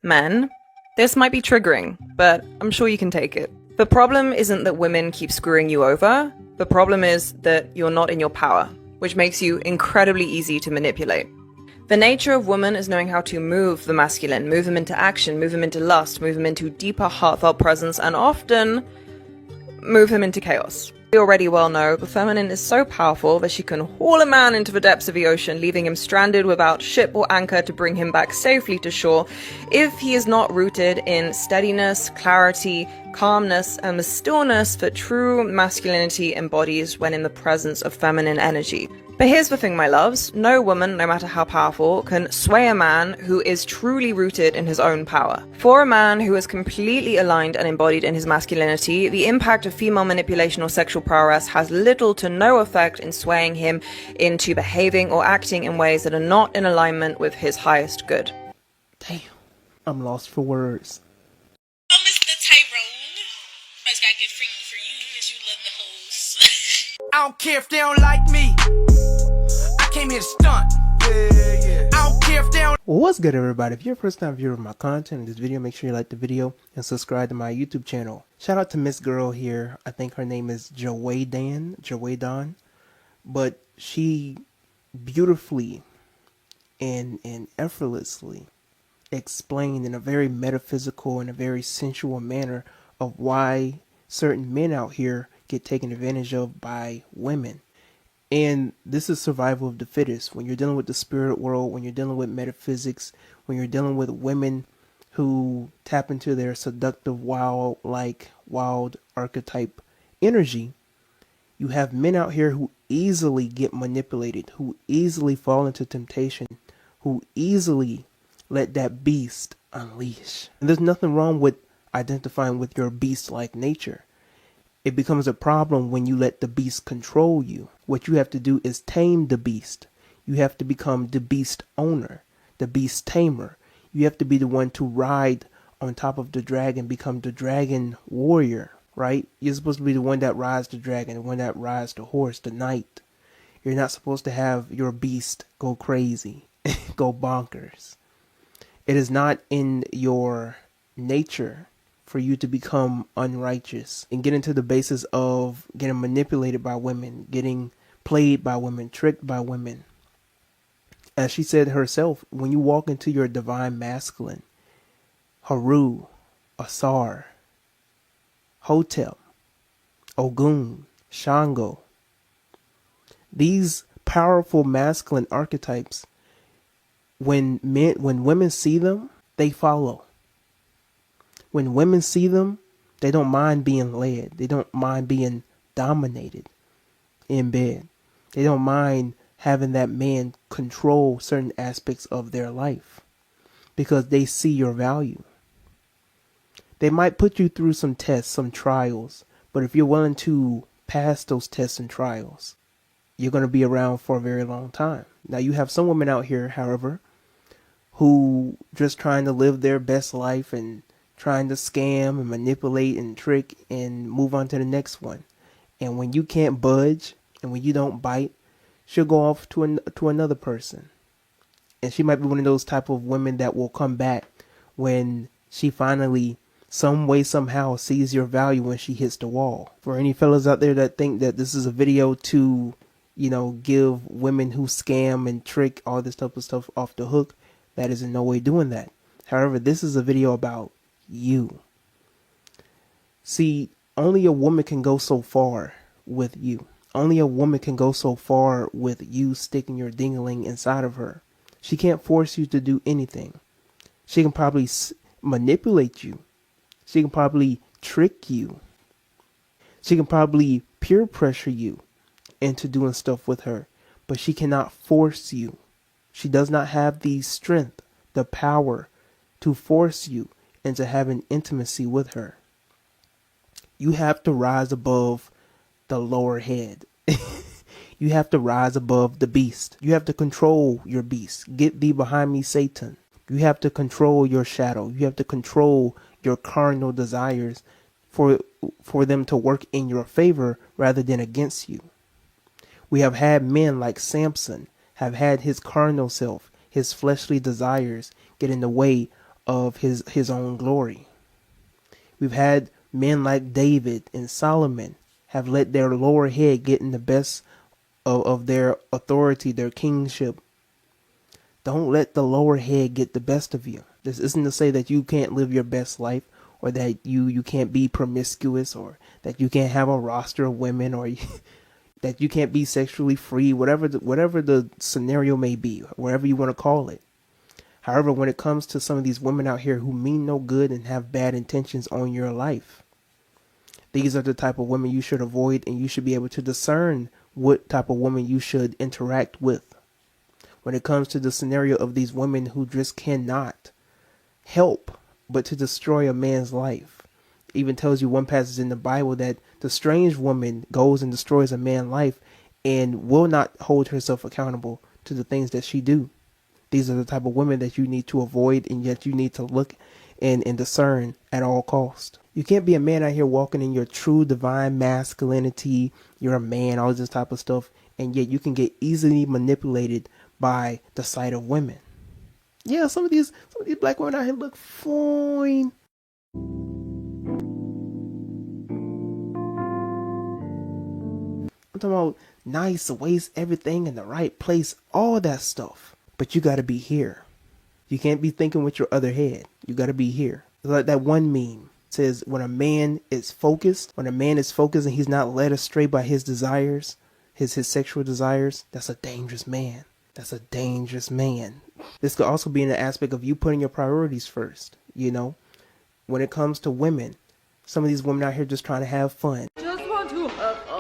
Men, this might be triggering, but I'm sure you can take it. The problem isn't that women keep screwing you over, the problem is that you're not in your power, which makes you incredibly easy to manipulate. The nature of woman is knowing how to move the masculine, move him into action, move him into lust, move him into deeper heartfelt presence, and often move him into chaos. We already well know the feminine is so powerful that she can haul a man into the depths of the ocean, leaving him stranded without ship or anchor to bring him back safely to shore if he is not rooted in steadiness, clarity, calmness, and the stillness that true masculinity embodies when in the presence of feminine energy. But here's the thing, my loves, no woman, no matter how powerful, can sway a man who is truly rooted in his own power. For a man who is completely aligned and embodied in his masculinity, the impact of female manipulation or sexual prowess has little to no effect in swaying him into behaving or acting in ways that are not in alignment with his highest good. Damn, I'm lost for words. Oh, Mr. Tyrone. I just gotta get freaky for you because you love the hoes. I don't care if they don't like me. I came here to stunt. I don't care if they don't. Well, what's good, everybody? If you're a first time viewer of my content in this video, make sure you like the video and subscribe to my YouTube channel. Shout out to Miss Girl here. I think her name is Jawadan, but she beautifully and effortlessly explained in a very metaphysical and a very sensual manner of why certain men out here get taken advantage of by women. And this is survival of the fittest. When you're dealing with the spirit world, when you're dealing with metaphysics, when you're dealing with women who tap into their seductive, wild archetype energy, you have men out here who easily get manipulated, who easily fall into temptation, who easily let that beast unleash. And there's nothing wrong with identifying with your beast-like nature. It becomes a problem when you let the beast control you. What you have to do is tame the beast. You have to become the beast owner, the beast tamer. You have to be the one to ride on top of the dragon, become the dragon warrior, right? You're supposed to be the one that rides the dragon, the one that rides the horse, the knight. You're not supposed to have your beast go crazy, go bonkers. It is not in your nature for you to become unrighteous and get into the basis of getting manipulated by women, getting played by women, tricked by women. As she said herself, when you walk into your divine masculine, Haru, Asar, Hotep, Ogun, Shango, these powerful masculine archetypes, when women see them, they follow. When women see them, they don't mind being led. They don't mind being dominated in bed. They don't mind having that man control certain aspects of their life because they see your value. They might put you through some tests, some trials, but if you're willing to pass those tests and trials, you're going to be around for a very long time. Now, you have some women out here, however, who just trying to live their best life and trying to scam and manipulate and trick and move on to the next one. And when you can't budge and when you don't bite, she'll go off to another person. And she might be one of those type of women that will come back when she finally, some way, somehow sees your value when she hits the wall. For any fellas out there that think that this is a video to, give women who scam and trick all this type of stuff off the hook, that is in no way doing that. However, this is a video about you. See, only a woman can go so far with you. Only a woman can go so far with you sticking your dingling inside of her. She can't force you to do anything. She can probably manipulate you. She can probably trick you. She can probably peer pressure you into doing stuff with her, but she cannot force you. She does not have the strength, the power to force you into having intimacy with her. You have to rise above the lower head. You have to rise above the beast. You have to control your beast. Get thee behind me, Satan. You have to control your shadow. You have to control your carnal desires for them to work in your favor rather than against you. We have had men like Samson have had his carnal self, his fleshly desires get in the way of his own glory. We've had men like David and Solomon have let their lower head get in the best of their authority, their kingship. Don't let the lower head get the best of you. This isn't to say that you can't live your best life, or that you can't be promiscuous, or that you can't have a roster of women, or that you can't be sexually free, whatever the scenario may be, wherever you want to call it. However, when it comes to some of these women out here who mean no good and have bad intentions on your life, these are the type of women you should avoid, and you should be able to discern what type of woman you should interact with. When it comes to the scenario of these women who just cannot help but to destroy a man's life. It even tells you one passage in the Bible that the strange woman goes and destroys a man's life and will not hold herself accountable to the things that she do. These are the type of women that you need to avoid, and yet you need to look and discern at all cost. You can't be a man out here walking in your true divine masculinity. You're a man, all this type of stuff, and yet you can get easily manipulated by the sight of women. Yeah, some of these black women out here look fine. I'm talking about nice waist, everything in the right place, all that stuff. But you gotta be here. You can't be thinking with your other head. You gotta be here. Like that one meme says, when a man is focused and he's not led astray by his desires, his sexual desires, that's a dangerous man. That's a dangerous man. This could also be in the aspect of you putting your priorities first. You know, when it comes to women, some of these women out here just trying to have fun. Just want to have fun.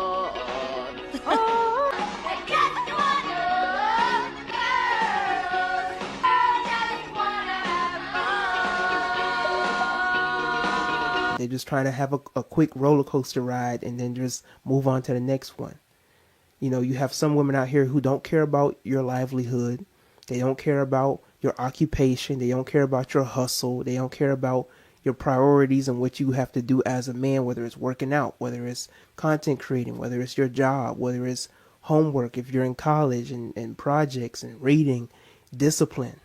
They're just trying to have a quick roller coaster ride and then just move on to the next one. You know, you have some women out here who don't care about your livelihood. They don't care about your occupation. They don't care about your hustle. They don't care about your priorities and what you have to do as a man, whether it's working out, whether it's content creating, whether it's your job, whether it's homework, if you're in college, and projects and reading. Discipline.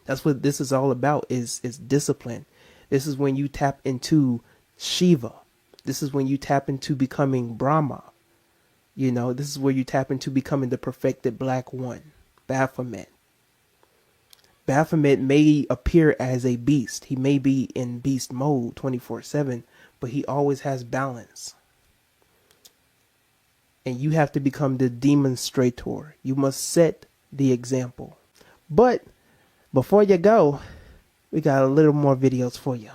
That's what this is all about, is discipline. This is when you tap into Shiva. This is when you tap into becoming Brahma. You know, this is where you tap into becoming the perfected black one, Baphomet. Baphomet may appear as a beast. He may be in beast mode 24/7, but he always has balance. And you have to become the demonstrator. You must set the example. But before you go, we got a little more videos for you.